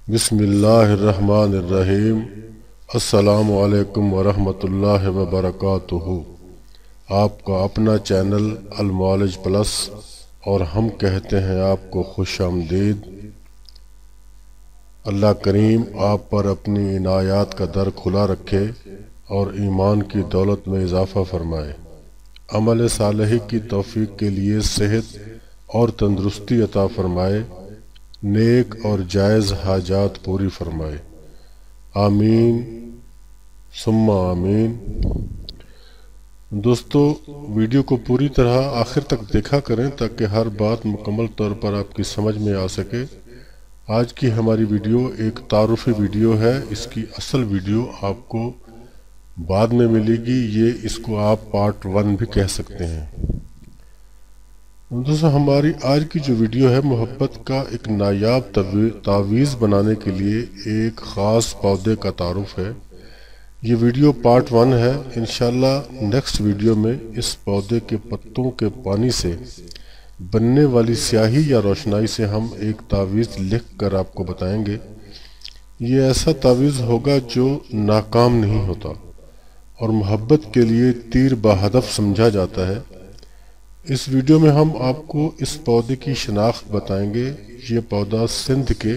बिस्मिल्लाहिर्रहमानिर्रहीम। अस्सलामु अलैकुम वरहमतुल्लाहि वबरकातुहू। आपका अपना चैनल अल-मुआलिज प्लस और हम कहते हैं आपको खुश आमदीद। अल्लाह करीम आप पर अपनी इनायात का दर खुला रखे और ईमान की दौलत में इजाफ़ा फरमाए। अमल सालही की तौफीक के लिए सेहत और तंदुरुस्ती अता फरमाए, नेक और जायज़ हाजात पूरी फरमाए। आमीन सुम्मा आमीन। दोस्तों, वीडियो को पूरी तरह आखिर तक देखा करें ताकि हर बात मुकम्मल तौर पर आपकी समझ में आ सके। आज की हमारी वीडियो एक तारुफ़ी वीडियो है। इसकी असल वीडियो आपको बाद में मिलेगी। इसको आप पार्ट 1 भी कह सकते हैं। दोस्तों, हमारी आज की जो वीडियो है मोहब्बत का एक नायाब तावीज़ बनाने के लिए एक ख़ास पौधे का तारुफ है। ये वीडियो पार्ट 1 है। इंशाल्लाह नेक्स्ट वीडियो में इस पौधे के पत्तों के पानी से बनने वाली स्याही या रोशनाई से हम एक तावीज़ लिख कर आपको बताएंगे। ये ऐसा तावीज़ होगा जो नाकाम नहीं होता और मोहब्बत के लिए तीर बहदफ समझा जाता है। इस वीडियो में हम आपको इस पौधे की शनाख्त बताएंगे। ये पौधा सिंध के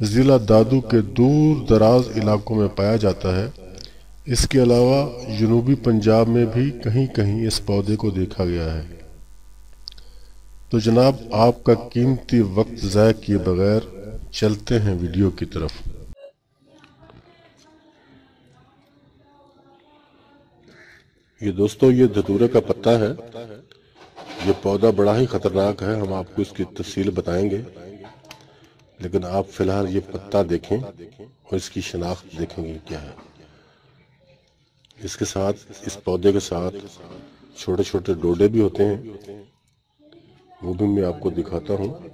ज़िला दादू के दूर दराज इलाकों में पाया जाता है। इसके अलावा जनूबी पंजाब में भी कहीं कहीं इस पौधे को देखा गया है। तो जनाब, आपका कीमती वक्त ज़ाया किए बगैर चलते हैं वीडियो की तरफ। ये दोस्तों, ये धतूरे का पत्ता है। ये पौधा बड़ा ही खतरनाक है। हम आपको इसकी तफसील बताएंगे, लेकिन आप फिलहाल ये पत्ता देखें और इसकी शनाख्त देखेंगे क्या है। इसके साथ, इस पौधे के साथ छोटे छोटे डोडे भी होते हैं, वो भी मैं आपको दिखाता हूँ।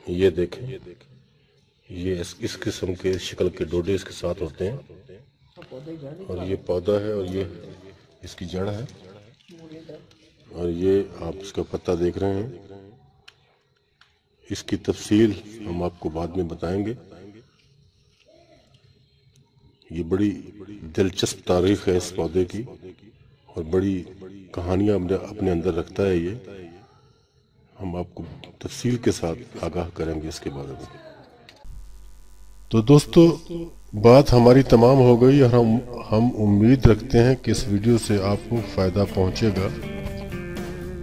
ये देखें, ये इस किस्म के शक्ल के डोडे इसके साथ होते हैं। और ये पौधा है और ये इसकी जड़ है और ये आप इसका पत्ता देख रहे हैं। इसकी तफसील हम आपको बाद में बताएंगे। ये बड़ी दिलचस्प तारीख है इस पौधे की और बड़ी कहानियां अपने अंदर रखता है ये। हम आपको तफसील के साथ आगाह करेंगे इसके बारे में। तो दोस्तों, बात हमारी तमाम हो गई और हम उम्मीद रखते हैं कि इस वीडियो से आपको फ़ायदा पहुंचेगा।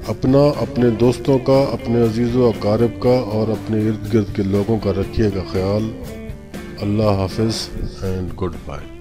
अपना, अपने दोस्तों का, अपने अजीज़ों अकारिब का और अपने इर्द गिर्द के लोगों का रखिएगा ख्याल। अल्लाह हाफिज़ एंड गुड बाय।